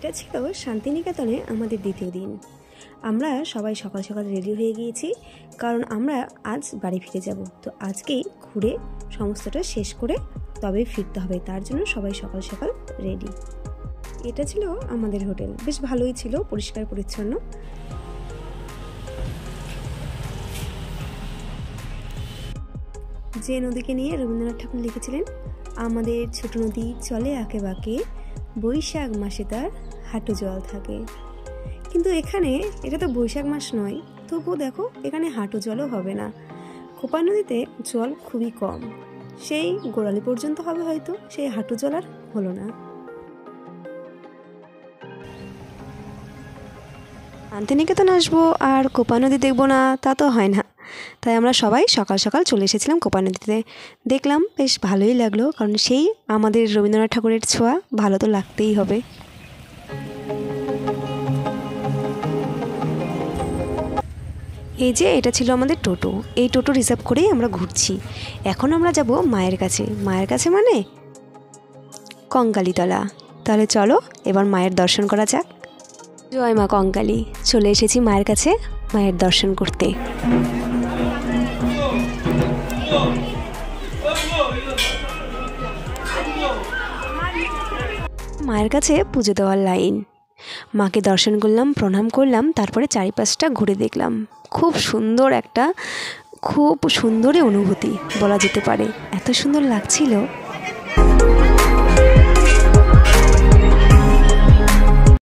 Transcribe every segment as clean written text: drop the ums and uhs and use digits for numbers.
এটা ছিল শান্তিনিকেতনে আমাদের দ্বিতীয় দিন। আমরা সবাই সকাল সকাল রেডি হয়ে গিয়েছি, কারণ আমরা আজ বাড়ি ফিরে যাব। তো আজকেই ঘুরে সমস্তটা শেষ করে তবে ফিরতে হবে, তার জন্য সবাই সকাল সকাল রেডি। এটা ছিল আমাদের হোটেল, বেশ ভালোই ছিল, পরিষ্কার পরিচ্ছন্ন। যে নদীকে নিয়ে রবীন্দ্রনাথ ঠাকুর লিখেছিলেন, আমাদের ছোট নদী চলে আঁকে বাঁকে, বৈশাখ মাসে তার হাঁটু জল থাকে। কিন্তু এখানে এটা তো বৈশাখ মাস নয়, তবুও দেখো এখানে হাঁটু জলও হবে না। কোপাই নদীতে জল খুবই কম, সেই গোড়ালি পর্যন্ত হবে হয়তো, সেই হাঁটু জল আর হলো না। শান্তিনিকেতন আসবো আর কোপাই নদী দেখবো না, তা তো হয় না। তাই আমরা সবাই সকাল সকাল চলে এসেছিলাম কোপাই নদীতে। দেখলাম বেশ ভালোই লাগলো, কারণ সেই আমাদের রবীন্দ্রনাথ ঠাকুরের ছোঁয়া, ভালো তো লাগতেই হবে। এই যে এটা ছিল আমাদের টোটো, এই টোটো রিজার্ভ করেই আমরা ঘুরছি। এখন আমরা যাব মায়ের কাছে। মায়ের কাছে মানে কঙ্কালীতলা। তাহলে চলো এবার মায়ের দর্শন করা যাক। জয় মা কঙ্কালী। চলে এসেছি মায়ের কাছে মায়ের দর্শন করতে। মায়ের কাছে পুজো দেওয়ার লাইন। মাকে দর্শন করলাম, প্রণাম করলাম, তারপরে চারিপাশটা ঘুরে দেখলাম। খুব সুন্দরই অনুভূতি বলা যেতে পারে, এত সুন্দর লাগছিল।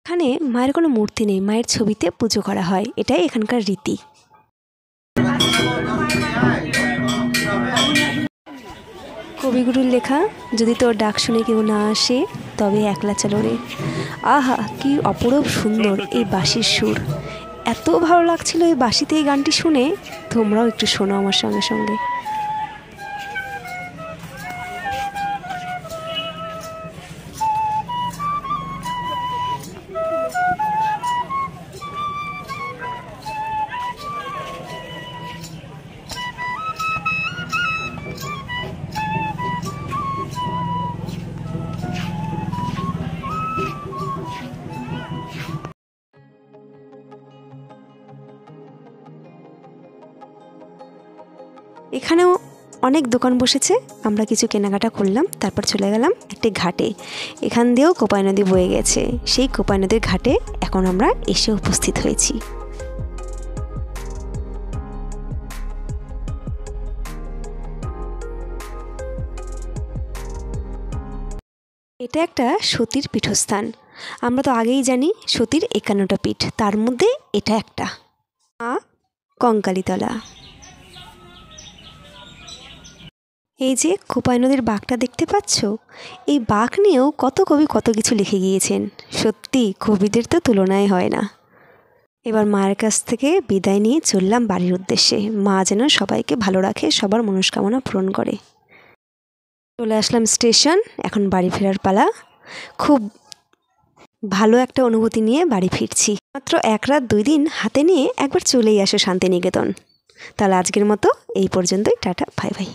এখানে মায়ের কোনো মূর্তি নেই, মায়ের ছবিতে পুজো করা হয়, এটাই এখানকার রীতি। কবিগুরুর লেখা, যদি তোর ডাক শুনে কেউ না আসে তবে একলা চলো রে। আহা, কি অপরূপ সুন্দর এই বাঁশির সুর, এত ভালো লাগছিল এই বাঁশিতে এই গানটি শুনে। তোমরাও একটু শোনো আমার সঙ্গে সঙ্গে। এখানেও অনেক দোকান বসেছে, আমরা কিছু কেনাকাটা করলাম, তারপর চলে গেলাম একটি ঘাটে। এখান দিয়েও কোপাই নদী বয়ে গেছে, সেই কোপাই নদীর ঘাটে এখন আমরা এসে উপস্থিত হয়েছি। এটা একটা সতীর পীঠস্থান। আমরা তো আগেই জানি সতীর 51টা পীঠ, তার মধ্যে এটা একটা, কঙ্কালীতলা। এই যে কোপাই নদীর বাঁকটা দেখতে পাচ্ছ, এই বাঁক নিয়েও কত কবি কত কিছু লিখে গিয়েছেন। সত্যি কবিদের তো তুলনাই হয় না। এবার মায়ের কাছ থেকে বিদায় নিয়ে চললাম বাড়ির উদ্দেশ্যে। মা যেন সবাইকে ভালো রাখে, সবার মনস্কামনা পূরণ করে। চলে আসলাম স্টেশন, এখন বাড়ি ফেরার পালা। খুব ভালো একটা অনুভূতি নিয়ে বাড়ি ফিরছি। মাত্র 1 রাত 2 দিন হাতে নিয়ে একবার চলেই আসো শান্তিনিকেতন। তাহলে আজকের মতো এই পর্যন্তই, টাটা, বাই বাই।